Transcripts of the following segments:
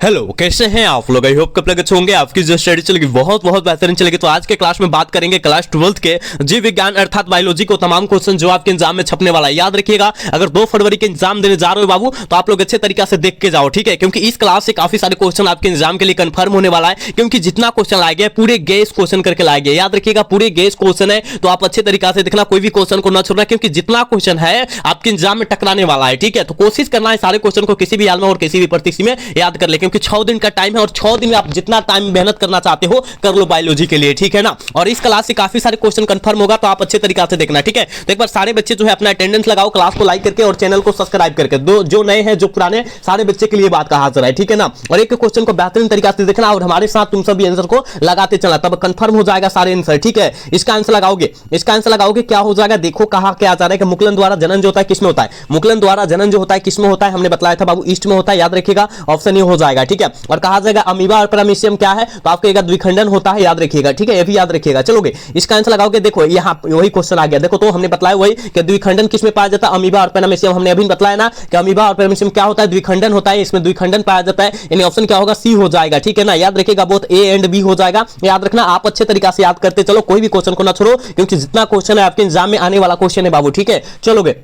Hello, कैसे हैं आप लोग? आई होप कब लगे होंगे आपकी जो स्टडी चलेगी बहुत बहुत बेहतरीन चलेगी। तो आज के क्लास में बात करेंगे क्लास 12th के जीव विज्ञान अर्थात बायोलॉजी को तमाम क्वेश्चन जो आपके एग्जाम में छपने वाला है। याद रखिएगा, अगर 2 फरवरी के एग्जाम देने जा रहे हो बाबू तो आप लोग अच्छे तरीके से देख के जाओ, ठीक है? क्योंकि इस क्लास से काफी सारे क्वेश्चन आपके एग्जाम के लिए कंफर्म होने वाला है, क्योंकि जितना क्वेश्चन लाए गए पूरे गेस क्वेश्चन करके लाए गए। याद रखिएगा, पूरे गेस क्वेश्चन है, तो आप अच्छे तरीके से देखना, कोई भी क्वेश्चन को न छोड़ना, क्योंकि जितना क्वेश्चन है आपके एग्जाम में टकराने वाला है, ठीक है? तो कोशिश करना है सारे क्वेश्चन को किसी भी हाल में और किसी भी परिस्थिति में याद कर ले, क्योंकि 6 दिन का टाइम है और 6 दिन में आप जितना टाइम मेहनत करना चाहते हो कर लो बायोलॉजी के लिए, ठीक है ना? और इस क्लास से काफी सारे क्वेश्चन कंफर्म होगा, तो आप अच्छे तरीके से देखना, ठीक है? तो एक बार सारे बच्चे जो है अपना अटेंडेंस लगाओ, क्लास को लाइक करके और चैनल को सब्सक्राइब करके। जो नए हैं जो पुराने, सारे बच्चे के लिए बात का हाजिर है, ठीक है ना? और एक क्वेश्चन को बेहतरीन तरीके से देखना और हमारे साथ तुम सभी आंसर को लगाते चलना, तब कंफर्म हो जाएगा सारे आंसर, ठीक है? इसका आंसर लगाओगे क्या हो जाएगा? देखो कहा क्या आ जा रहा है कि मुकुलन द्वारा जनन जो होता है किसमें होता है? मुकुलन द्वारा जनन जो होता है किसमें होता है? हमने बताया था बाबू ईस्ट में होता है, याद रखिएगा, ऑप्शन ए हो जाएगा, ठीक है? और कहा जाएगा अमीबा और पैरामीशियम क्या है? तो आपको एक द्विखंडन होता है, याद रखिएगा, ठीक है? ये भी याद रखिएगा। चलोगे, इसका आंसर लगाओगे, देखो यहां वही क्वेश्चन आ गया। देखो, तो हमने बताया वही कि द्विखंडन किसमें पाया जाता है? अमीबा और पैरामीशियम। हमने अभी बताया ना कि अमीबा और पैरामीशियम क्या होता है? द्विखंडन होता है, इसमें द्विखंडन पाया जाता है, यानी ऑप्शन क्या होगा? सी हो जाएगा, ठीक है ना? याद रखिएगा, बोथ ए एंड बी हो जाएगा। याद रखना, आप अच्छे तरीके से याद करते चलो, कोई भी क्वेश्चन को ना छोड़ो, क्योंकि जितना क्वेश्चन है आपके एग्जाम में आने वाला क्वेश्चन है बाबू, ठीक है? चलोगे,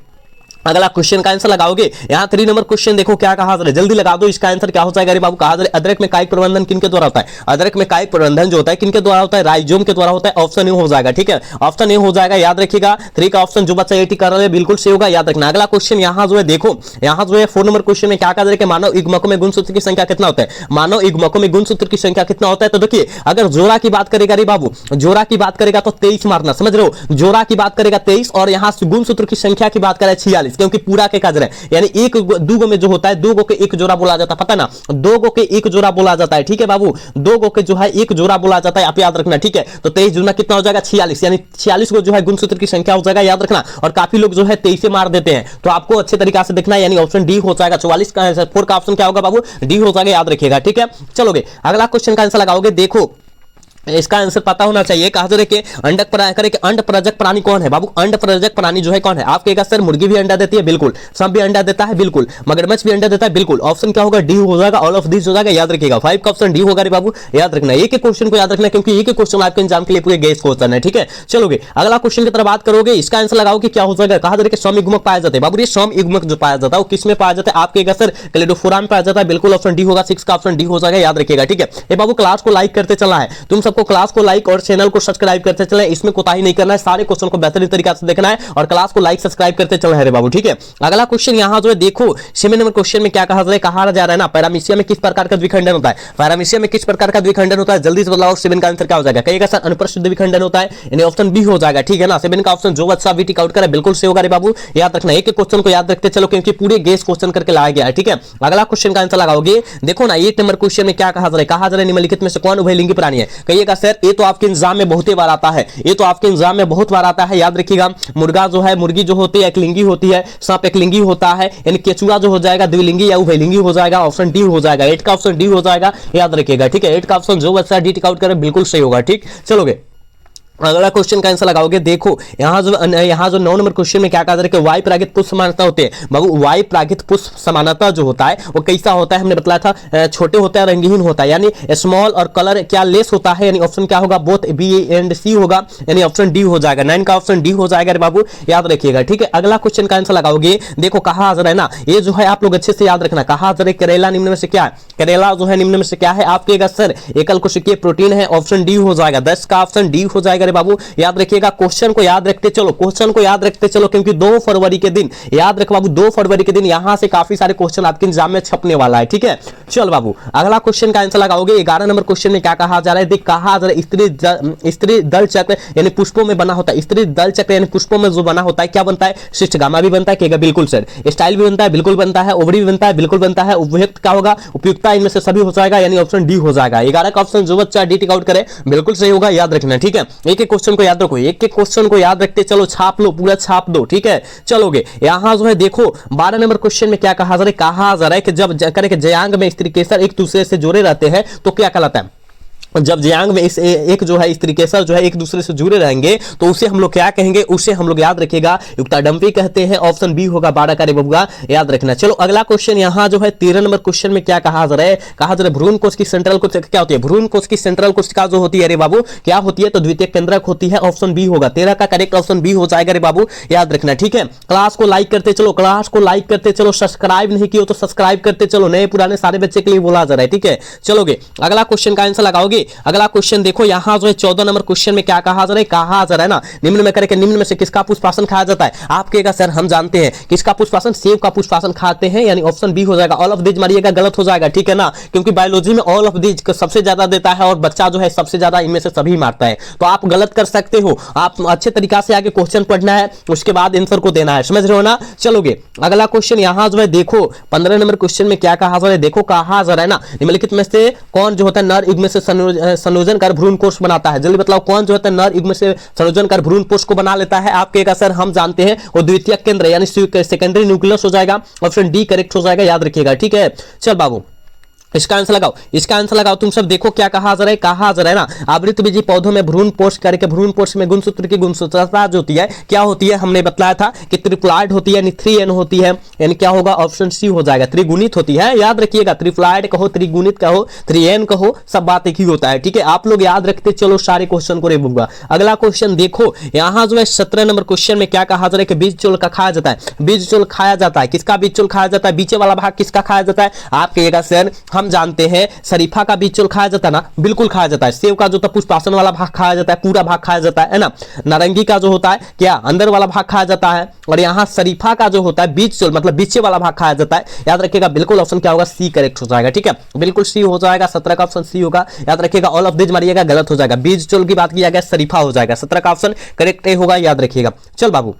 अगला क्वेश्चन का आंसर लगाओगे। यहां 3 नंबर क्वेश्चन देखो क्या कहा है, जल्दी लगा दो। इसका आंसर क्या हो जाएगा रे बाबू? कहा जाए अदरक में कायिक प्रबंधन किनके द्वारा होता है? अदरक में कायिक प्रबंधन जो होता है किनके द्वारा होता है? राइजोम के द्वारा होता है। ऑप्शन ए हो जाएगा, ठीक है? ऑप्शन ए हो जाएगा, याद रखिएगा। 3 का ऑप्शन जो बच्चा 80 कर रहा है बिल्कुल सही होगा, याद रखना। अगला क्वेश्चन यहां जो है देखो, यहां जो है 4 नंबर क्वेश्चन में क्या कहा जाए कि मानव युग्मकों में गुणसूत्र की संख्या कितना होता है? मानव युग्मकों में गुणसूत्र की संख्या कितना होता है? तो देखिए, अगर जोड़ा की बात करेगा रे बाबू, जोड़ा की बात करेगा तो 23 मारना, समझ रहे हो? जोड़ा की बात करेगा 23 और यहां गुणसूत्र की संख्या की बात करें 46, क्योंकि पूरा के यानी एक दो गो में जो होता है, 2 गो के एक जोड़ा बोला जाता है, पता ना? 2 गो के एक जोड़ा बोला जाता है, ठीक है बाबू? 2 गो के जो है एक जोड़ा बोला जाता है, आप याद रखना, ठीक है? तो 23 जुना कितना हो जाएगा? 46, यानी 46 को जो है गुणसूत्र की संख्या हो जाएगा, याद रखना। और काफी लोग जो है 23 से मार देते हैं, तो आपको अच्छे तरीके से देखना है, यानी ऑप्शन डी हो जाएगा। 44 का 4 का ऑप्शन क्या होगा बाबू? डी हो जाएगा, याद रखिएगा, ठीक है? चलोगे, अगला क्वेश्चन का आंसर लगाओगे। देखो, इसका आंसर पता होना चाहिए। कहा जा रहा है कि अंड प्रजक प्राणी कौन है बाबू? अंड प्रजक प्राणी जो है कौन है? आप कहेगा सर मुर्गी भी अंडा देती है, बिल्कुल। सांप भी अंडा देता है, बिल्कुल। मगरमच्छ भी अंडा देता है, बिल्कुल। ऑप्शन क्या होगा? डी हो जाएगा, ऑल ऑफ दिस हो जाएगा, याद रखिएगा। 5 का ऑप्शन डी होगा रे बाबू, याद रखना। एक एक क्वेश्चन को याद रखना, क्योंकि एक एक क्वेश्चन आपके एग्जाम के लिए पूरे गेस क्वेश्चन है, ठीक है? चलोगे, अगला क्वेश्चन की तरफ बात करोगे। इसका आंसर लगाओगे, क्या हो जाएगा? कहा जा रहा है कि समयुग्मक पाया जाता है बाबू। ये समयुग्मक जो पाया जाता है वो किसमें पाया जाता है? आप कहेगा सर क्लेडोफोरा में पाया जाता है, बिल्कुल। ऑप्शन डी होगा। 6 का ऑप्शन डी हो जाएगा, याद रखिएगा, ठीक है? ये बाबू क्लास को लाइक करते चला है, तुम सबको क्लास को लाइक और चैनल को सब्सक्राइब करते चले, इसमें कोताही नहीं करना है, सारे क्वेश्चन को बेहतरीन तरीके से देखना है और क्लास को लाइक सब्सक्राइब करते चले रे बाबू, ठीक है? अगला क्वेश्चन यहां जो है देखो, 7 नंबर क्वेश्चन में क्या कहा जा रहा है ना, पैरामीशियम में किस प्रकार का द्विखंडन होता है? पैरामीशियम में किस प्रकार का द्विखंडन होता है? जल्दी से बताओ, 7 का आंसर क्या हो जाएगा? कहेगा सर अनुप्रस्थ द्विखंडन होता है, यानी ऑप्शन बी हो जाएगा, ठीक है ना? 7 का ऑप्शन जो बच्चा बी टिक आउट करे बिल्कुल सही होगा रे बाबू, याद रखना। एक एक क्वेश्चन को याद रखते चलो, क्योंकि पूरे गेस क्वेश्चन करके लाया गया है, ठीक है? अगला क्वेश्चन का आंसर लगाओगे। देखो ना, 8 नंबर क्वेश्चन में क्या कहा जा रहा है? कहा जा रहा है निम्नलिखित में से कौन उभयलिंगी प्राणी है? कहिएगा सर ये तो आपके एग्जाम में बहुत ही बार आता है, ये तो आपके एग्जाम में बहुत बार आता है, याद रखिएगा। मुर्गा जो है, मुर्गी जो होती है एकलिंगी होती है, सांप एकलिंगी होता है, यानी केचुआ जो हो जाएगा द्विलिंगी या उभयलिंगी हो जाएगा। ऑप्शन डी हो जाएगा, 8 का ऑप्शन डी हो जाएगा, याद रखिएगा, ठीक है? 8 का ऑप्शन जो बच्चा डी टिक आउट करे बिल्कुल सही होगा, ठीक? चलोगे, अगला क्वेश्चन का आंसर लगाओगे। देखो यहां जो 9 नंबर क्वेश्चन में क्या कहा जा रहा है कि वायु परागित पुष्प समानता होते हैं बाबू। वायु परागित पुष्प समानता जो होता है वो कैसा होता है? हमने बताया था छोटे होता है, रंगीन होता है, यानी स्मॉल और कलर क्या लेस होता है, यानी ऑप्शन क्या होगा? बोथ बी एंड सी होगा, यानी ऑप्शन डी हो जाएगा। 9 का ऑप्शन डी हो जाएगा रे बाबू, याद रखिएगा, ठीक है? अगला क्वेश्चन का आंसर लगाओगे। देखो कहा जा रहा है ना, ये जो है आप लोग अच्छे से याद रखना। कहा जा रहा है करेला निम्न में से क्या है? करेला जो है निम्न में से क्या है? आप कहेगा सर एकल कोशिकीय प्रोटीन है, ऑप्शन डी हो जाएगा। 10 का ऑप्शन डी हो जाएगा रे बाबू, याद रखिएगा। क्वेश्चन को याद रखते चलो, क्वेश्चन को याद रखते चलो, क्योंकि 2 फरवरी के दिन, याद रखो बाबू, 2 फरवरी के दिन यहां से काफी सारे क्वेश्चन आपके एग्जाम में छपने वाला है, ठीक है? चल बाबू, अगला क्वेश्चन का आंसर लगाओगे। 11 नंबर क्वेश्चन में क्या कहा जा रहा है? देख कहा जा रहा है स्त्री दल चक्र यानी पुष्पों में बना होता है। स्त्री दल चक्र यानी पुष्पों में जो बना होता है क्या बनता है? शिष्टगामा भी बनता है, कहेगा बिल्कुल सर। स्टाइल भी बनता है, बिल्कुल बनता है। ओवरी भी बनता है, बिल्कुल बनता है। उपयुक्त क्या होगा? उपयुक्ता, इनमें से सभी हो जाएगा, यानी ऑप्शन डी हो जाएगा। 11 का ऑप्शन जो बच्चा डी टिक आउट करे बिल्कुल सही होगा, याद रखना, ठीक है? एक एक क्वेश्चन को याद रखो, एक एक क्वेश्चन को याद रखते चलो, छाप लो, पूरा छाप दो, ठीक है? चलोगे, यहां जो है देखो 12 नंबर क्वेश्चन में क्या कहा जा रहा है? कहा जा रहा है कि जब जयांग में स्त्री केसर एक दूसरे से जुड़े रहते हैं तो क्या कहलाता है? जब जियांग में इस एक जो है इस तरीके से जो है एक दूसरे से जुड़े रहेंगे तो उसे हम लोग क्या कहेंगे, उसे हम लोग याद रखिएगा युक्ताडंफी कहते हैं। ऑप्शन बी होगा 12 का रे बबुआ, याद रखना। चलो अगला क्वेश्चन यहाँ जो है 13 नंबर क्वेश्चन में क्या कहा जा रहा है, कहा जा रहा है भ्रूण कोश की सेंट्रल कोशिका क्या होती है, भ्रूण कोश की सेंट्रल कोशिका जो होती है रे बाबू क्या होती है, तो द्वितीयक केंद्रक होती है। ऑप्शन बी होगा 13 का करेक्ट ऑप्शन बी हो जाएगा रे बाबू, याद रखना। ठीक है, क्लास को लाइक करते चलो, क्लास को लाइक करते चलो, सब्सक्राइब नहीं किया तो सब्सक्राइब करते चलो, नए पुराने सारे बच्चे के लिए बोला जा रहा है। ठीक है, चलोगे अगला क्वेश्चन का आंसर लगाओगे। अगला क्वेश्चन देखो यहां जो है 14 नंबर क्वेश्चन में क्या कहा जा रहा है, कहा जा रहा है ना निम्न में करके निम्न में से किसका पुष्पासन खाया जाता है। आप कहेगा सर हम जानते हैं किसका पुष्पासन, सेब का पुष्पासन खाते हैं, यानी ऑप्शन बी हो जाएगा। ऑल ऑफ दीज मारिएगा गलत हो जाएगा, ठीक है ना, क्योंकि बायोलॉजी में ऑल ऑफ दीज सबसे ज्यादा देता है और बच्चा जो है सबसे ज्यादा इनमें से सभी मारता है, तो आप गलत कर सकते हो। आप अच्छे तरीका से आगे क्वेश्चन पढ़ना है, उसके बाद आंसर को देना है, समझ रहे हो ना। चलोगे अगला क्वेश्चन यहां जो है देखो 15 नंबर क्वेश्चन में क्या कहा जा रहा है, देखो कहा जा रहा है ना निम्नलिखित में से कौन जो होता है नर युग्म से संयोजन कर भ्रूण कोश बनाता है। जल्दी बताओ कौन जो होता है नर युग्म से संयोजन कर भ्रूण कोश को बना लेता है। आप कहेगा सर हम जानते हैं, वो द्वितीयक केंद्र यानी सेकेंडरी न्यूक्लियस हो जाएगा। ऑप्शन डी करेक्ट हो जाएगा, याद रखिएगा। ठीक है, चल बाबू इसका आंसर लगाओ, इसका आंसर लगाओ। तुम सब देखो क्या कहा जा रहा है, कहा जा रहा है ना आवृतबीजी पौधों में भ्रूण पोष करके भ्रूण पोष में गुणसूत्र की गुणसूत्रता जो होती है क्या होती है, हमने बताया था कि ट्रिप्लॉइड होती है, यानी 3n होती है, यानी क्या होगा ऑप्शन सी हो जाएगा, त्रिगुणित होती है। याद रखिएगा, ट्रिप्लॉइड कहो, त्रिगुणित कहो, 3n कहो, सब बात एक ही होता है। ठीक है, आप लोग याद रखते चलो सारे क्वेश्चन को रे बुआ। अगला क्वेश्चन देखो यहां जो है 17 नंबर क्वेश्चन में क्या कहा जा रहा है कि बीज चोल का खाया जाता है। बीज चोल खाया जाता है, किसका बीज चोल खाया जाता है, बीचे वाला भाग किसका खाया जाता है। आप कहिएगा सर हम जानते हैं शरीफा का बीज चोल खाया जाता है ना, बिल्कुल खाया जाता है। सेव का जो पुष्पासन वाला भाग खाया जाता है, पूरा भाग खाया जाता है ना। नारंगी का जो होता है क्या अंदर वाला भाग खाया जाता है, और यहाँ शरीफा का जो होता है बीज चोल मतलब बीचे वाला भाग खाया जाता है। याद रखिएगा बिल्कुल ऑप्शन क्या होगा, सी करेक्ट हो जाएगा। ठीक है, बिल्कुल सी हो जाएगा, 17 का ऑप्शन सी होगा। याद रखिएगा ऑल ऑफ दिस मारिएगा गलत हो जाएगा, बीज चोल की बात किया गया शरीफा हो जाएगा, 17 का ऑप्शन करेक्ट होगा, याद रखिएगा। चल बाबू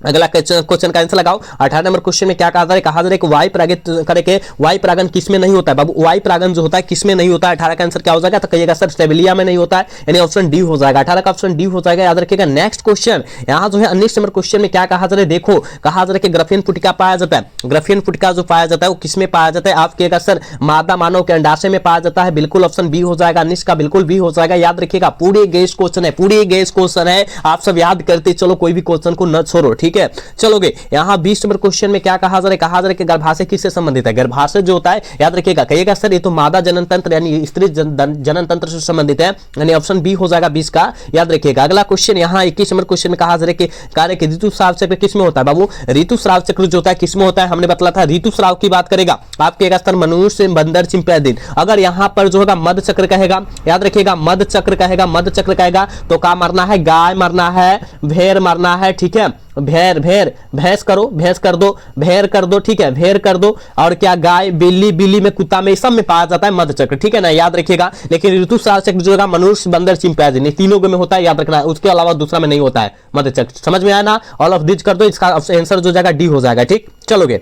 अगला क्वेश्चन का आंसर लगाओ। 18 नंबर क्वेश्चन में क्या कहा जा रहा है, कहा जा रहा है कि वाई परागित करके वाई परागन किसमें नहीं होता है बाबू, वाई परागन जो होता है किसमें नहीं होता है। 18 का आंसर क्या हो जाएगा, तो कहिएगा सर स्टेबिलिया में नहीं होता है, यानी ऑप्शन डी हो जाएगा। 18 का ऑप्शन डी हो जाएगा, याद रखिएगा। नेक्स्ट क्वेश्चन यहाँ जो है 19 नंबर क्वेश्चन में क्या कहा जा रहा है, देखो कहा जा रहा है कि ग्राफीन पुटिका पाया जाता है। ग्राफीन पुटिका जो पाया जाता है वो किसमें पाया जाता है। आप कहिएगा सर मादा मानव के अंडाशय में पाया जाता है, बिल्कुल ऑप्शन बी हो जाएगा। 19 का बिल्कुल बी हो जाएगा, याद रखिएगा। पूरे गेस क्वेश्चन है, पूरे गेस क्वेश्चन है, आप सब याद करते चलो, कोई भी क्वेश्चन को न छोड़ो। ठीक है, चलोगे यहाँ 20 नंबर क्वेश्चन में क्या कहा जा रहा है, कहा जा रहा है कि गर्भाशय किससे संबंधित है। गर्भाशय जो होता है याद रखिएगा, कहिएगा सर ये तो मादा जनन तंत्र यानी स्त्री जनन तंत्र से संबंधित है, यानी ऑप्शन बी हो जाएगा 20 का, याद रखिएगा। अगला क्वेश्चन यहाँ 21 नंबर क्वेश्चन में कहा जा रहा है कि कार्य के ऋतुस्राव चक्र किसमें होता है बाबू। ऋतुस्राव चक्र जो होता है किसमें होता है, हमने बताया था ऋतुस्राव की बात करेगा। आप कहेगा सर मनुष्य बंदर चिंपैंजी, अगर यहाँ पर जो होगा मध चक्र कहेगा, याद रखिएगा मध चक्र कहेगा, मध चक्र कहेगा तो क्या मरना है, गाय मरना है, भेड़ मरना है। ठीक है, भेड़ भेड़ भैंस करो, भैंस कर दो, भेड़ कर दो, ठीक है भेड़ कर दो, और क्या गाय बिल्ली, बिल्ली में कुत्ता में सब में पाया जाता है मध चक्र। ठीक है ना, याद रखिएगा। लेकिन ऋतुस्राव चक्र जो है मनुष्य बंदर चिंपैंजी तीनों में होता है, याद रखना है, उसके अलावा दूसरा में नहीं होता है मध चक्र। समझ में आया ना, ऑल ऑफ दिस कर दो, इसका आंसर जो जाएगा डी हो जाएगा। ठीक, चलोगे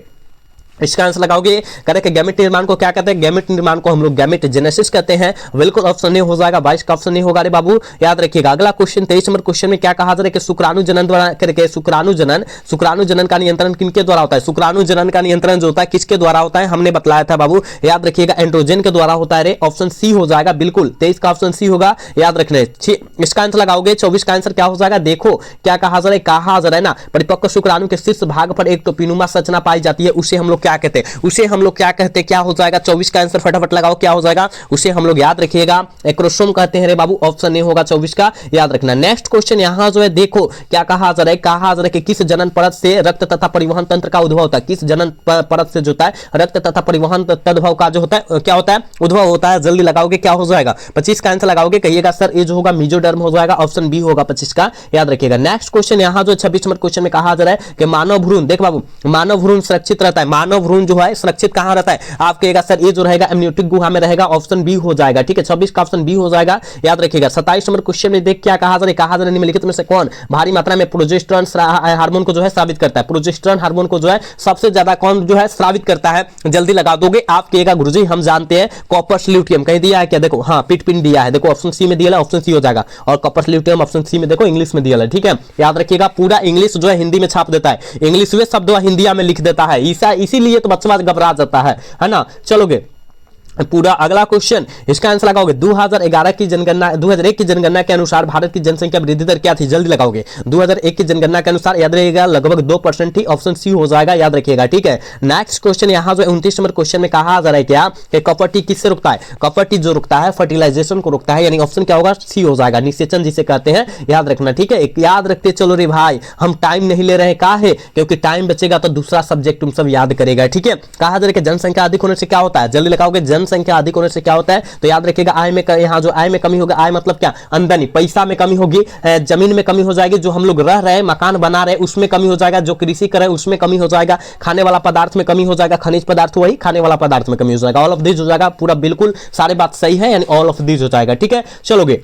इसका आंसर लगाओगे। करेक्ट, गैमेट निर्माण को क्या कहते हैं, गैमेट निर्माण को हम लोग गैमेट जेनेसिस कहते हैं, बिल्कुल ऑप्शन नहीं हो जाएगा। 22 का ऑप्शन नहीं होगा रे बाबू, याद रखिएगा। अगला क्वेश्चन 23 नंबर क्वेश्चन में क्या कहा जा रहा है कि शुक्राणु जनन द्वारा करके शुक्राणु जनन का नियंत्रण किनके द्वारा होता है। शुक्राणु जनन का नियंत्रण जो होता है किसके द्वारा होता है, हमने बताया था बाबू, याद रखिएगा एंड्रोजन के द्वारा होता है रे, ऑप्शन सी हो जाएगा बिल्कुल। 23 का ऑप्शन सी होगा, याद रखने। इसका आंसर लगाओगे। 24 का आंसर क्या हो जाएगा, देखो क्या कहा जा रहा है, कहा जा रहा है ना परिपक्व शुक्राणु के शीर्ष भाग पर एक टोपीनुमा संरचना पाई जाती है, उसे हम लोग क्या कहते हैं, उसे हम लोग क्या कहते हैं, क्या हो जाएगा। 24 का आंसर फटाफट लगाओ, क्या हो जाएगा, उसे हम लोग याद रखिएगा एक्रोसोम कहते हैं रे बाबू, ऑप्शन नहीं होगा 24 का, याद रखना। नेक्स्ट क्वेश्चन यहां जो है देखो क्या कहा जा रहा है, कहा जा रहा है कि किस जनन परत से रक्त तथा परिवहन तंत्र का उद्भव होता है। किस जनन परत से जो होता है रक्त तथा परिवहन तद्भव का जो होता है क्या होता है, उद्भव होता है। जल्दी लगाओगे, क्या हो जाएगा। 25 का आंसर लगाओगे, कहिएगा सर ये जो होगा मेसोडर्म हो जाएगा, ऑप्शन बी होगा 25 का, याद रखिएगा। नेक्स्ट क्वेश्चन यहां जो 26 नंबर क्वेश्चन में कहा जा रहा है कि मानव भ्रूण, देख बाबू मानव भ्रूण सुरक्षित रहता है। मानव भ्रूण जो है सुरक्षित कहां रहता है, आप कहेगा सर ये जो रहेगा एमनियोटिक गुहा में रहेगा, ऑप्शन बी हो जाएगा। ठीक है, 26 का ऑप्शन बी हो जाएगा, याद रखिएगा। 27 नंबर क्वेश्चन में देख क्या कहा जा रहा है, कहा जा रहा है निम्नलिखित में से कौन भारी मात्रा में प्रोजेस्टेरोन हार्मोन को जो है स्रावित करता है। प्रोजेस्टेरोन हार्मोन को जो है सबसे ज्यादा कौन जो है स्रावित करता है, जल्दी लगा दोगे। आप कहेगा गुरुजी हम जानते हैं कॉपर्स ल्यूटियम, कहीं दिया है क्या, देखो हाँ पिटपिन दिया है, देखो ऑप्शन सी में दिया है, ऑप्शन सी हो जाएगा। और कॉपर्स ल्यूटियम ऑप्शन सी में देखो इंग्लिश में दिया है। ठीक है, याद रखिएगा। पूरा इंग्लिश जो है हिंदी में छाप देता है, इंग्लिश में शब्द हिंदी में लिख देता है, इसीलिए तो बच्चा घबरा जाता है ना। चलोगे पूरा अगला क्वेश्चन, इसका आंसर लगाओगे 2011 की जनगणना 2001 की जनगणना के अनुसार भारत की जनसंख्या वृद्धि दर क्या थी, जल्दी लगाओगे। 2001 की जनगणना के अनुसार याद रखिएगा लगभग 2% थी, ऑप्शन सी हो जाएगा, याद रखिएगा, ठीक है। नेक्स्ट क्वेश्चन यहाँ जो 29 नंबर क्वेश्चन में कहा जा रहा है क्या कि कॉपर टी किससे रुकता है, कॉपर टी जो रुकता है फर्टिलाइजेशन को रुकता है, यानी ऑप्शन क्या होगा, सी हो जाएगा, निषेचन जिसे कहते हैं, याद रखना, ठीक है। याद रखते चलो रे भाई, हम टाइम नहीं ले रहे, कहा है क्योंकि टाइम बचेगा तो दूसरा सब्जेक्ट तुम सब याद करेगा, ठीक है। कहा जा रहा है कि जनसंख्या अधिक होने से क्या होता है, जल्दी लगाओगे, जनसंख्या अधिक होने से क्या होता है, तो याद रखिएगा आय में, यहाँ जो आय में कमी होगी, आय मतलब क्या, आमदनी, पैसा में कमी होगी, जमीन में कमी हो जाएगी, जो हम लोग रह रहे हैं मकान बना रहे हैं उसमें कमी हो जाएगा, जो कृषि कर रहे हैं उसमें कमी हो जाएगा, खाने वाला पदार्थ में कमी हो जाएगा, खनिज पदार्थ वही खाने वाला पदार्थ में कमी हो जाएगा, ऑल ऑफ दिस हो जाएगा, पूरा बिल्कुल सारी बात सही है, यानी ऑल ऑफ दिस हो जाएगा, ठीक है। चलोगे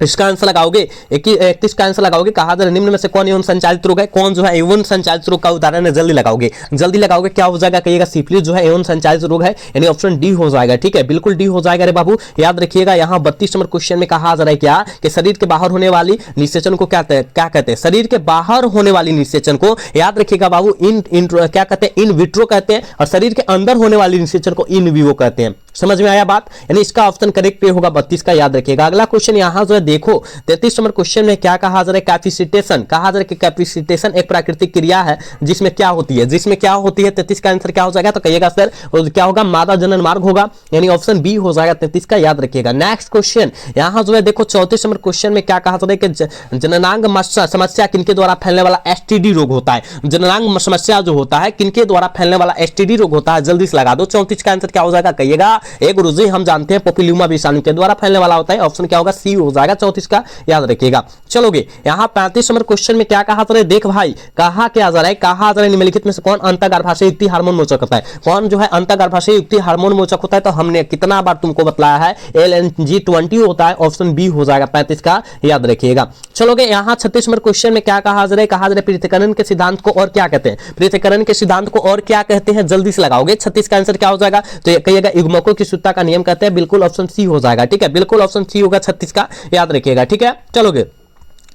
इसका आंसर लगाओगे 31 का आंसर लगाओगे। कहा जा रहा है निम्न में से कौन यौन संचालित रोग है, कौन जो है यौन संचालित रोग का उदाहरण है, जल्दी लगाओगे, जल्दी लगाओगे, क्या हो जाएगा, कहिएगा सिफिलिस जो है यौन संचालित रोग है, यानी ऑप्शन डी हो जाएगा, ठीक है, बिल्कुल डी हो जाएगा रे बाबू, याद रखिएगा। यहाँ 32 नंबर क्वेश्चन में कहा जा रहा है क्या कि शरीर के बाहर होने वाली निषेचन को क्या कहते हैं, शरीर के बाहर होने वाली निषेचन को याद रखिएगा बाबू क्या कहते हैं, इन विट्रो कहते हैं, और शरीर के अंदर होने वाली निषेचन को इन विवो कहते हैं। समझ में आया बात, यानी इसका ऑप्शन करेक्ट होगा 32 का, याद रखिएगा। अगला क्वेश्चन यहाँ जो है देखो 33 नंबर क्वेश्चन में क्या कहा जा रहा है, कैपेसिटेशन, कहा जा रहा है कि कैपेसिटेशन एक प्राकृतिक क्रिया है जिसमें क्या होती है, 33 का आंसर क्या हो जाएगा, तो कहिएगा सर क्या होगा, मादा जनन मार्ग होगा, यानी ऑप्शन बी हो जाएगा 33 का, याद रखिएगा। नेक्स्ट क्वेश्चन यहाँ जो है देखो 34 नंबर क्वेश्चन में क्या कहा जा रहा है कि जननांग समस्या किनके द्वारा फैलने वाला एसटीडी रोग होता है, जननांग समस्या जो होता है किनके द्वारा फैलने वाला एसटीडी रोग होता है, जल्दी से लगा दो। 34 का आंसर क्या हो जाएगा, कहिएगा गुरुजी हम जानते हैं पॉपुलियुमा विषाणु के द्वारा फैलने वाला होता है, ऑप्शन क्या होगा, सी हो जाएगा 34 का, याद रखिएगा। चलोगे यहाँ 35 नंबर क्वेश्चन में क्या कहा जा रहा है, देख भाई कहा क्या जा रहा है, कहा जा रहा है निम्नलिखित में से कौन अंतर्गर्भाशय युक्ति हार्मोन मोचक होता है, कौन जो है अंतर्गर्भाशय युक्ति हार्मोन मोचक होता है, तो हमने कितना बार तुमको बताया है LNG20 होता है, ऑप्शन बी हो जाएगा 35 का, याद रखिएगा। चलोगे यहाँ 36 नंबर क्वेश्चन में क्या कहा जा रहा है, कहा जा रहा है पृथक्करण के सिद्धांत को और क्या कहते हैं, पृथक्करण के सिद्धांत को और क्या कहते हैं, जल्दी से लगाओगे। 36 का आंसर क्या हो जाएगा, तो कहिएगा युग्मकों की शुद्धता का नियम कहते हैं, बिल्कुल ऑप्शन सी हो जाएगा, ठीक है, बिल्कुल ऑप्शन सी होगा 36 का, याद रखिएगा, ठीक है। चलोगे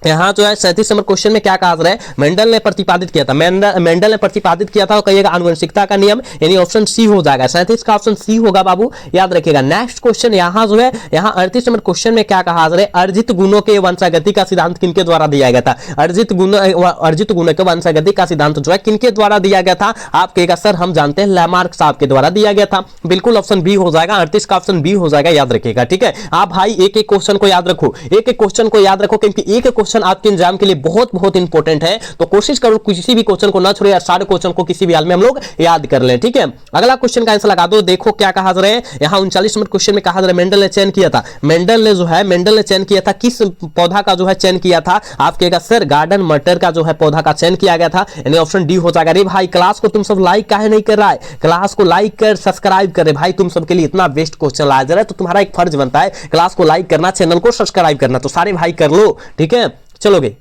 यहाँ जो है 37 नंबर क्वेश्चन में क्या कहा जा रहा है, मेंडल ने प्रतिपादित किया था, मेंडल ने प्रतिपादित किया था, और कहिएगा आनुवंशिकता का नियम, यानी ऑप्शन सी हो जाएगा, 37 का ऑप्शन सी होगा बाबू, याद रखिएगा। नेक्स्ट क्वेश्चन यहाँ जो है यहाँ 38 नंबर क्वेश्चन में क्या कहा जा रहा है, अर्जित गुणों के वंशागति का सिद्धांत किनके द्वारा दिया गया था, अर्जित गुणों के वंशागति का सिद्धांत जो है किनके द्वारा दिया गया था, आप कहेगा सर हम जानते हैं लैमार्क साहब के द्वारा दिया गया था, बिल्कुल ऑप्शन बी हो जाएगा, 38 का ऑप्शन बी हो जाएगा, याद रखिएगा, ठीक है। आप भाई एक एक क्वेश्चन को याद रखो, एक एक क्वेश्चन को याद रखो, क्योंकि एक एक क्वेश्चन आपके एग्जाम के लिए बहुत बहुत इंपॉर्टेंट है, तो कोशिश करो किसी भी क्वेश्चन को ना छोड़े, या सारे क्वेश्चन को किसी भी हाल में हम लोग याद कर लें, ठीक है। अगला क्वेश्चन का आंसर लगा दो, देखो क्या कहा जा रहा है, यहाँ 39 नंबर क्वेश्चन में कहा जा रहा है मेंडल ने चयन किया था, मेंडल ने चयन किया था, किस पौधा का जो है चयन किया था, आप कहेगा सर गार्डन मटर का जो है पौधा का चयन किया गया था, यानी ऑप्शन डी हो जाएगा। रे भाई क्लास को तुम सब लाइक काहे नहीं कर रहा है, क्लास को लाइक कर सब्सक्राइब करे भाई, तुम सबके लिए इतना बेस्ट क्वेश्चन लाया जा रहा है, तो तुम्हारा एक फर्ज बनता है क्लास को लाइक करना, चैनल को सब्सक्राइब करना, तो सारे भाई कर लो, ठीक है। चलोगे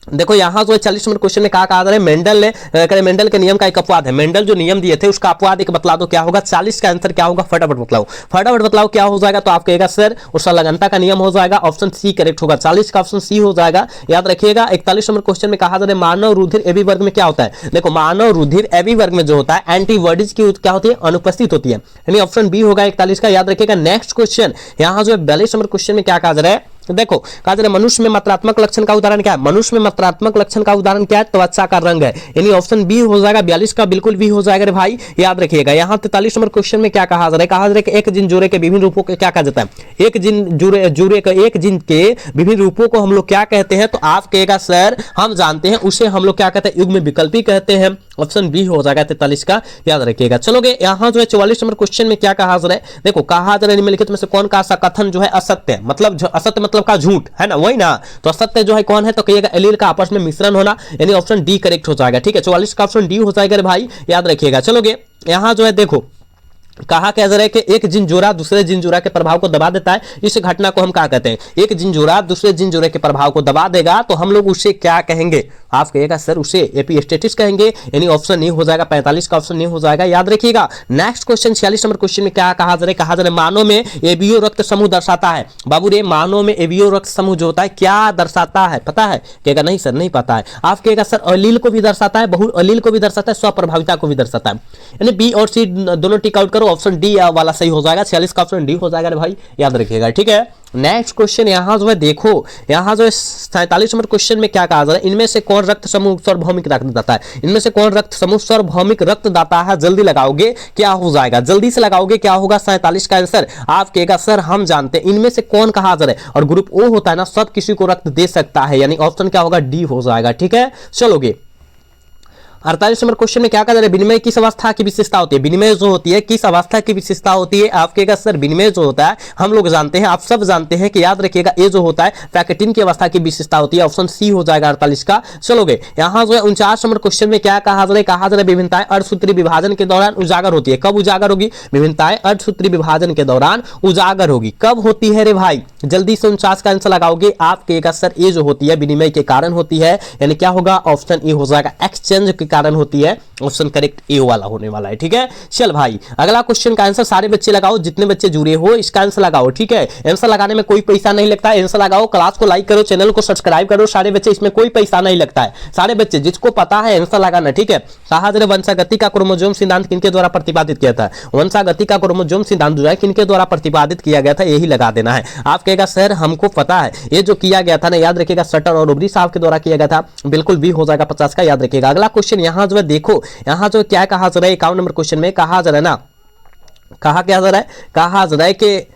देखो यहाँ जो 40 नंबर क्वेश्चन में कहा जा रहा है मेंडल के नियम का एक अपवाद है, मेंडल जो नियम दिए थे उसका अपवाद एक बतला दो, क्या होगा, 40 का आंसर क्या होगा, फटाफट बतलाओ क्या हो जाएगा, तो आप कहेगा सर उसका लगनता का नियम हो जाएगा, ऑप्शन सी करेक्ट होगा, 40 का ऑप्शन सी हो जाएगा, याद रखिएगा। 41 नंबर क्वेश्चन में कहा जा रहा है मानव रुधिर एबी वर्ग में क्या होता है, देखो मानव रुधिर एबी वर्ग में जो होता है एंटीबॉडीज की क्या होती है, अनुपस्थित होती है, यानी ऑप्शन बी होगा 41 का, याद रखिएगा। नेक्स्ट क्वेश्चन यहाँ जो 42 नंबर क्वेश्चन में क्या कहा जा रहा है, तो देखो कहा जा रहा है मनुष्य में मात्रात्मक लक्षण का उदाहरण क्या है, मनुष्य में मात्रात्मक लक्षण का उदाहरण क्या है, त्वचा का रंग है, यानी ऑप्शन बी हो जाएगा, 42 का बिल्कुल बी हो जाएगा रे भाई, याद रखिएगा। यहाँ 43 नंबर क्वेश्चन में क्या कहा जा रहा है, कहा जा रहा है कि एक जिन जोड़े के विभिन्न रूपों को क्या कहा जाता है, एक जिन के विभिन्न रूपों को हम लोग क्या कहते हैं, तो आप कहेगा सर हम जानते हैं उसे हम लोग क्या कहते हैं, युग्म विकल्पी कहते हैं, ऑप्शन बी हो जाएगा 43 का, याद रखिएगा। चलोगे यहाँ जो है 44 नंबर क्वेश्चन में क्या कहा जा रहा है, देखो कहा जा रहा है निम्नलिखित में से कौन का सा कथन जो है असत्य, मतलब असत्य मतलब का झूठ है ना, वही ना, तो असत्य जो है कौन है, तो कहिएगा एलील का आपस में मिश्रण होना, यानी ऑप्शन डी करेक्ट हो जाएगा, ठीक है। 44 का ऑप्शन डी हो जाएगा रे भाई, याद रखिएगा। चलोगे यहाँ जो है देखो कहा क्या जा रहा है कि एक जिन जोड़ा दूसरे जिन जोड़ा के प्रभाव को दबा देता है, इस घटना को हम क्या कहते हैं, एक जिन जोड़ा दूसरे जिन जोड़े के प्रभाव को दबा देगा तो हम लोग उसे क्या कहेंगे, आप कहिएगा सर उसे एपिस्टेटिस कहेंगे, यानी ऑप्शन नहीं हो जाएगा, 45 का ऑप्शन नहीं हो जाएगा, याद रखिएगा। नेक्स्ट क्वेश्चन 46 नंबर क्वेश्चन में क्या कहा जा रहा है, मानव में एबीओ रक्त समूह दर्शाता है। बाबू रे मानव में एबीओ रक्त समूह जो होता है क्या दर्शाता है, पता है? कहेगा नहीं सर नहीं पता है। आप कहेगा सर अलील को भी दर्शाता है, बहु अलील को भी दर्शाता है, स्वप्रभाविता को भी दर्शाता है, यानी बी और सी दोनों टिक आउट करो, ऑप्शन डी वाला सही हो जाएगा, 46 का ऑप्शन डी हो जाएगा भाई, याद रखिएगा, ठीक है। नेक्स्ट क्वेश्चन यहाँ जो है देखो, यहाँ जो है 47 नंबर क्वेश्चन में क्या कहा जा रहा है, इनमें से कौन रक्त समूह सार्वभौमिक रक्तदाता है, इनमें से कौन रक्त समूह सार्वभौमिक रक्तदाता है, जल्दी लगाओगे क्या हो जाएगा, जल्दी से लगाओगे क्या होगा 47 का आंसर। आप कहेगा सर हम जानते हैं इनमें से कौन कहा जा रहा है, और ग्रुप ओ होता है ना, सब किसी को रक्त दे सकता है, यानी ऑप्शन क्या होगा डी हो जाएगा, ठीक है। चलोगे 48 नंबर क्वेश्चन में क्या कहा जा रहा है, विनिमय किस अवस्था की विशेषता होती है, विनिमय जो होती है किस अवस्था की विशेषता होती है। आप कहेगा सर विनिमय जो होता है हम लोग जानते हैं, आप सब जानते हैं कि याद रखिएगा ये जो होता है प्रैकेटिन की अवस्था की विशेषता होती है, ऑप्शन सी हो जाएगा 48 का। चलोगे यहाँ जो है 49 नंबर क्वेश्चन में क्या कहा जा रहा है, विभिन्नताएं अर्धसूत्री विभाजन के दौरान उजागर होती है, कब उजागर होगी, विभिन्नताएं अर्धसूत्री विभाजन के दौरान उजागर होगी, कब होती है रे भाई, जल्दी से 49 का आंसर लगाओगे। आप कहेगा सर ये जो होती है विनिमय के कारण होती है, यानी क्या होगा ऑप्शन ए हो जाएगा, एक्सचेंज के कारण होती है, ऑप्शन करेक्ट ए वाला होने वाला है, ठीक है। चल भाई अगला क्वेश्चन का आंसर सारे बच्चे लगाओ, जितने बच्चे जुड़े हो इसका आंसर लगाओ, ठीक है। आंसर लगाने में कोई पैसा नहीं लगता है, आंसर लगाओ, क्लास को लाइक करो, चैनल को सब्सक्राइब करो, सारे बच्चे इसमें कोई पैसा नहीं लगता है, सारे बच्चे जिसको पता है आंसर लगाना, ठीक है। कहा जरा वंशागति का क्रोमोसोम सिद्धांत किनके द्वारा प्रतिपादित किया था, वंशागति का क्रोमोसोम सिद्धांत जो है किनके द्वारा प्रतिपादित किया गया था, यही लगा देना है। आप कहेगा सर हमको पता है ये जो किया गया था ना, याद रखिएगा सटर और ओबरी साहब के द्वारा किया गया था, बिल्कुल भी हो जाएगा 50 का, याद रखिएगा। अगला क्वेश्चन यहाँ जो है देखो, यहाँ जो क्या कहा जा रहा है 51 नंबर क्वेश्चन में कहा जा रहा है ना, कहा क्या जा रहा है, कहा जा रहा है कि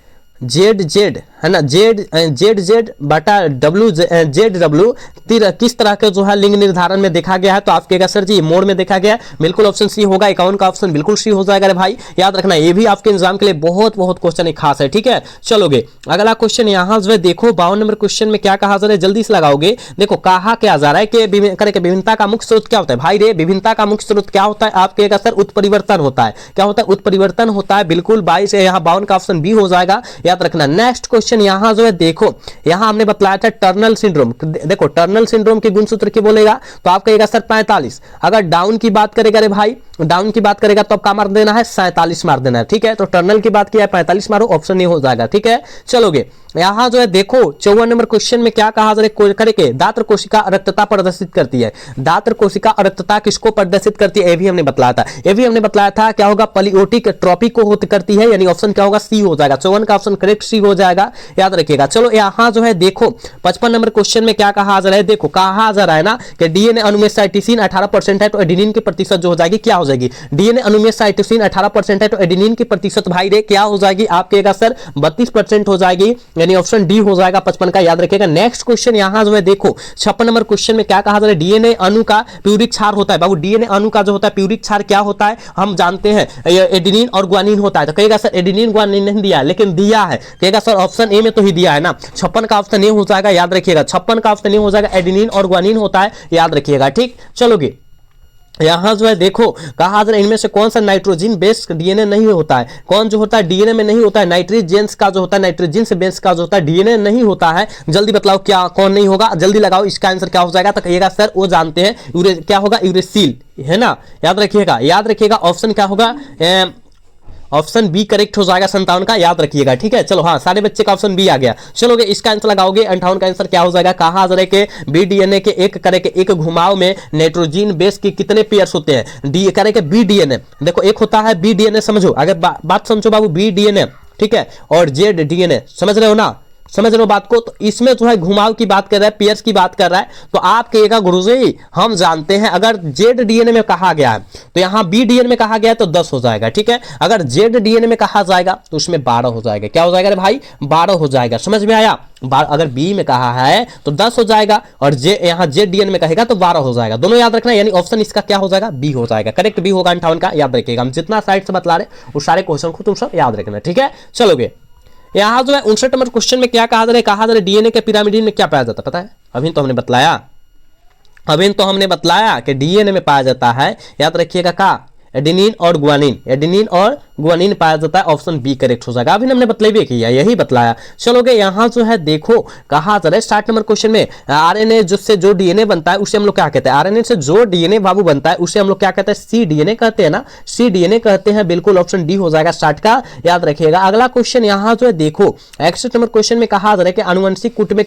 जेड जेड है ना, जेड जेड जेड बटा डब्ल्यू जेड डब्ल्यू किस तरह के जो है लिंग निर्धारण में देखा गया है, तो आप कहेगा सर जी मोड में देखा गया, बिल्कुल ऑप्शन सी होगा, 51 का ऑप्शन बिल्कुल सी हो जाएगा रे भाई, याद रखना ये भी आपके एग्जाम के लिए बहुत बहुत क्वेश्चन खास है, ठीक है। चलोगे अगला क्वेश्चन यहाँ जो है देखो 52 नंबर क्वेश्चन में क्या कहा जा रहा है, जल्दी से लगाओगे। देखो कहा क्या जा रहा है कि विभिन्नता का मुख्य स्रोत क्या होता है, भाई रे विभिन्नता का मुख्य स्रोत क्या होता है, आप कहेगा सर उत्परिवर्तन होता है, क्या होता है उत्परिवर्तन होता है, बिल्कुल 22 यहाँ 52 का ऑप्शन बी हो जाएगा, याद रखना। नेक्स्ट क्वेश्चन यहाँ जो है देखो, यहाँ हमने बताया था टर्नल सिंड्रोम, देखो टर्नल सिंड्रोम के गुणसूत्र की बोलेगा तो आप कहेगा सर 45, अगर डाउन की बात करेगा रे भाई, डाउन की बात करेगा तो आपका मार देना है 47 मार देना है, ठीक है। तो टर्नल की बात किया है 45 मारो, ऑप्शन नहीं हो जाएगा, ठीक है। चलोगे यहाँ जो है देखो 54 नंबर क्वेश्चन में क्या कहा जा रहा है, करके दात्र कोशिका अरक्तता प्रदर्शित करती है, दात्र कोशिका अरक्तता किसको प्रदर्शित करती है, ये भी हमने बतलाया था, ये भी हमने बतलाया था क्या होगा पॉलीओटिक ट्रॉफी को करती है, यानी ऑप्शन क्या होगा सी हो जाएगा, 54 का ऑप्शन करेक्ट सी हो जाएगा, याद रखिएगा। चलो यहाँ जो है देखो 55 नंबर क्वेश्चन में क्या कहा जा रहा है, देखो कहा जा रहा है ना कि डीएनए अणु में साइटोसिन 18% है तो एडेनिन की प्रतिशत जो हो जाएगी क्या हो जाएगी, डीएनए अणु में साइटोसिन 18% है तो एडेनिन की प्रतिशत भाई रे क्या हो जाएगी, आप कहेगा सर 32% हो जाएगी, यानी ऑप्शन डी हो जाएगा 55 का, याद रखिएगा। नेक्स्ट क्वेश्चन यहाँ जो है देखो 56 नंबर क्वेश्चन में क्या कहा जा रहा है, डीएनए अणु का प्यूरिक क्षार होता है, बाबू डीएनए अणु का जो होता है प्यूरिक क्षार क्या होता है हम जानते हैं एडेनिन और ग्वानिन होता है, तो कहेगा सर एडेनिन ग्वानिन नहीं दिया लेकिन दिया है, कहेगा सर ऑप्शन ए में तो ही दिया है ना, 56 का ऑप्शन ए हो जाएगा, याद रखिएगा 56 का ऑप्शन ए हो जाएगा, एडेनिन और ग्वानिन होता है, याद रखिएगा, ठीक। चलोगे यहाँ जो है देखो कहा जा रहा है इनमें से कौन सा नाइट्रोजन बेस्ड डीएनए नहीं होता है, कौन जो होता है डीएनए में नहीं होता है, नाइट्रोजन का जो होता है नाइट्रोजन से बेस का जो होता है डीएनए नहीं होता है, जल्दी बतलाओ क्या कौन नहीं होगा, जल्दी लगाओ, इसका आंसर क्या हो जाएगा, तो कहिएगा सर वो जानते हैं क्या होगा यूरेसिल है ना, याद रखिएगा, याद रखिएगा ऑप्शन क्या होगा ऑप्शन बी करेक्ट हो जाएगा 57 का, याद रखिएगा, ठीक है। चलो हाँ सारे बच्चे का ऑप्शन बी आ गया। चलोगे इसका आंसर लगाओगे 58 का आंसर क्या हो जाएगा, कहा जा रहा है कि बी डीएनए के एक करे के एक घुमाव में नाइट्रोजन बेस के कितने पेयर्स होते हैं, डी करे के बी डीएनए, देखो एक होता है बी डीएनए, समझो अगर बात समझो बाबू बी डीएनए, ठीक है, और जेड डीएनए, समझ रहे हो ना, समझ रहे हो बात को, तो इसमें जो है घुमाव की बात कर रहा है, पेयर्स की बात कर रहा है, तो आप कहिएगा गुरुजी हम जानते हैं अगर जेड डीएनए में कहा गया है तो यहाँ बी डीएनए में कहा गया है तो 10 हो जाएगा, ठीक है। अगर जेड डीएनए में कहा जाएगा तो उसमें 12 हो जाएगा, क्या हो जाएगा रे भाई 12 हो जाएगा, समझ में आया। अगर बी में कहा है तो 10 हो जाएगा और जे यहाँ जेड डीएनए में कहेगा तो 12 हो जाएगा, दोनों याद रखना, यानी ऑप्शन इसका क्या हो जाएगा बी हो जाएगा, करेक्ट बी होगा 58 का, याद रखिएगा। हम जितना साइड से बतला रहे उस सारे क्वेश्चन को तुम सब याद रखना, ठीक है। चलोगे यहाँ जो है 59 नंबर क्वेश्चन में क्या कहा जा रहा है, डीएनए के पिरामिडिन में क्या पाया जाता है, पता है अभी तो हमने बतलाया कि डीएनए में पाया जाता है, याद रखिएगा का एडेनिन और ग्वानिन, एडेनिन और गुआनिन पाया जाता है, ऑप्शन बी करेक्ट हो जाएगा। अभी हमने बतलाइए किया, यही बतलाया। चलोगे यहाँ जो है देखो कहा जा रहा है 60 नंबर क्वेश्चन में आरएनए से जो डीएनए बनता है उसे हम लोग क्या कहते हैं, आरएनए से जो डीएनए बाबू बनता है उसे हम लोग क्या कहते हैं, सी डीएनए कहते हैं ना, सी डीएनए कहते हैं। बिल्कुल ऑप्शन डी हो जाएगा 60 का, याद रखिएगा। अगला क्वेश्चन यहाँ जो है देखो 61 नंबर क्वेश्चन में कहा जा रहा है कि आनुवंशिक कूट में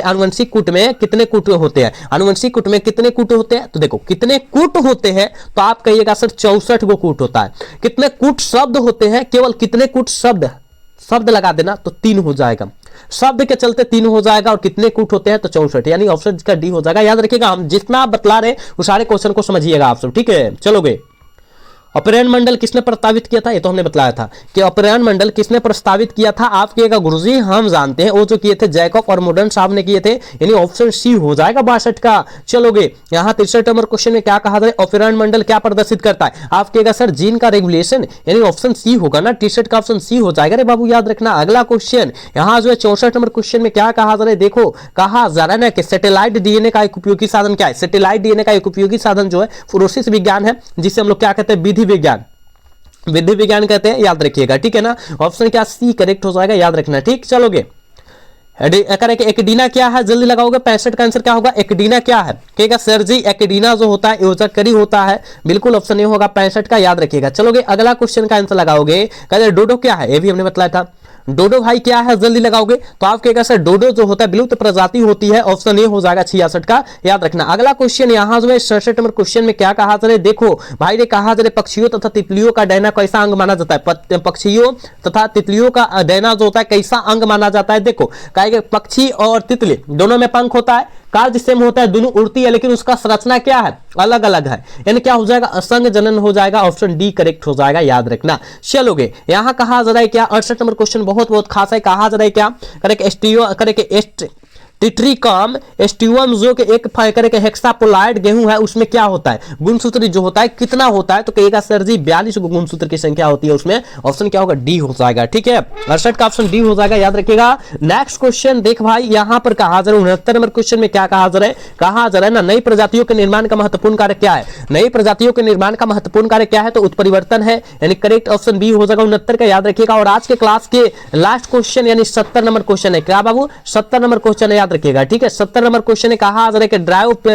आनुवंशिक कूट में कितने कूट होते हैं, आनुवंशिक कूट में कितने कूट होते हैं, तो देखो कितने कूट होते हैं तो आप कहिएगा सर 64 गो कूट होता है। कितने कूट शब्द होते हैं, केवल कितने कूट शब्द लगा देना तो 3 हो जाएगा, शब्द के चलते 3 हो जाएगा, और कितने कूट होते हैं तो 64, यानी ऑप्शन का डी हो जाएगा। याद रखिएगा, हम जितना आप बतला रहे उस सारे क्वेश्चन को समझिएगा आप सब, ठीक है। चलोगे अपहरण मंडल किसने प्रस्तावित किया था, ये तो हमने बताया था कि अपहरण मंडल किसने प्रस्तावित किया था, आपके गुरुजी हम जानते हैं, वो जो किए थे जैकब और मॉडर्न साहब ने किए थे, यानी ऑप्शन सी हो जाएगा 62 का। चलोगे यहाँ 63 नंबर क्वेश्चन में क्या कहा था, अपहरण मंडल क्या प्रदर्शित करता है, आपके सर जीन का रेगुलेशन, यानी ऑप्शन सी होगा ना, 63 का ऑप्शन सी हो जाएगा रे बाबू, याद रखना। अगला क्वेश्चन यहाँ जो है 64 नंबर क्वेश्चन में क्या कहा जा रहा है, देखो कहा जा रहा है ना कि सैटेलाइट डीएनए का एक उपयोगी साधन क्या है, सैटेलाइट डीएनए का एक उपयोगी साधन जो है प्रोसेस विज्ञान है, जिसे हम लोग क्या कहते हैं, विधि विज्ञान कहते हैं, याद रखिएगा, ठीक है ना। ऑप्शन क्या सी करेक्ट हो जाएगा, याद रखना, ठीक। चलोगे एक्टिना क्या है, जल्दी लगाओगे, 65 का आंसर क्या होगा, एक्टिना क्या है, कहेगा सर जी एक्टिना जो होता है योजकरी होता है, बिल्कुल ऑप्शन ए होगा 65 का, याद रखिएगा। चलोगे अगला क्वेश्चन का आंसर लगाओगे, कहते डोडो क्या है, ये भी हमने बताया था, डोडो भाई क्या है, जल्दी लगाओगे तो आप कहेगा सर डोडो जो होता है विलुप्त प्रजाति होती है, ऑप्शन ए हो जाएगा 66 का, याद रखना। अगला क्वेश्चन यहाँ जो है 67 नंबर क्वेश्चन में क्या कहा जा रहा है, देखो भाई ने कहा जा रहा है पक्षियों तथा तितलियों का डैना कैसा अंग माना जाता है, पक्षियों तथा तितलियों का डैना जो होता है कैसा अंग माना जाता है, देखो कहेगा पक्षी और तितली दोनों में पंख होता है, कार्य सेम होता है, दोनों उड़ती है, लेकिन उसका संरचना क्या है, अलग अलग है, यानी क्या हो जाएगा, असंग जनन हो जाएगा, ऑप्शन डी करेक्ट हो जाएगा, याद रखना। चलोगे यहाँ कहा जा रहा है क्या, 68 नंबर क्वेश्चन बहुत खास है, कहा जा रहा है क्या, करेक्ट टिट्रिकम एस्टिवम जो कि एक करके हेक्सापोलाइड गेहूं है, उसमें क्या होता है, गुणसूत्र जो होता है कितना होता है, तो कहेगा सर जी 42 गुणसूत्र की संख्या होती है उसमें, ऑप्शन क्या होगा, डी हो जाएगा, ठीक है। 68 का ऑप्शन डी हो जाएगा, याद रखिएगा। नेक्स्ट क्वेश्चन देख भाई, यहां पर कहा जा रहा है 69 नंबर क्वेश्चन में क्या कहा जा रहा है, कहा जा रहा है ना नई प्रजातियों के निर्माण का महत्वपूर्ण कार्य क्या है, नई प्रजातियों के निर्माण का महत्वपूर्ण कार्य क्या है, तो उत्परिवर्तन है, यानी करेक्ट ऑप्शन बी हो जाएगा 69 का, याद रखिएगा। और आज के क्लास के लास्ट क्वेश्चन यानी 70 नंबर क्वेश्चन है, क्या बाबू 70 नंबर क्वेश्चन है, याद रखिएगा, ठीक है। 70 नंबर क्वेश्चन कहा जा रहा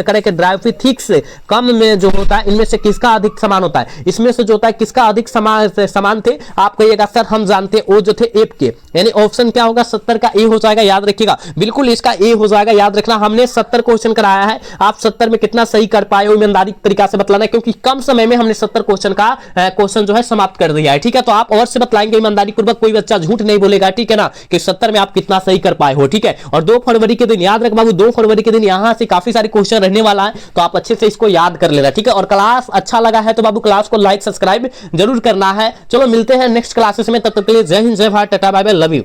है कि ड्रायोफिथिक्स कम में जो होता है इनमें से किसका अधिक समान होता है, इसमें से जो होता है किसका अधिक समान थे, आप कहिएगा सर हम जानते हैं वो जो थे एप के, यानी ऑप्शन क्या होगा 70 का ए हो जाएगा, याद रखिएगा, बिल्कुल इसका ए हो जाएगा, याद रखना। हमने 70 क्वेश्चन कराया है, आप 70 में कितना सही कर पाए हो ईमानदारी तरीका से बतलाना, क्योंकि कम समय में हमने 70 क्वेश्चन का क्वेश्चन जो है समाप्त कर दिया है, ठीक है। तो आप और से बतलाएंगे ईमानदारी पूर्वक, कोई बच्चा झूठ नहीं बोलेगा, ठीक है ना, कि 70 में आप कितना सही कर पाए हो, ठीक है। और 2 फरवरी के दिन याद रख बाबू, 2 फरवरी के दिन यहां से काफी सारे क्वेश्चन रहने वाला है, तो आप अच्छे से इसको याद कर लेना, ठीक है। और क्लास अच्छा लगा है तो बाबू क्लास को लाइक सब्सक्राइब जरूर करना है। चलो मिलते हैं नेक्स्ट क्लासेस में, तब तक के लिए जय हिंद, जय Bharat, tata bye bye, love you.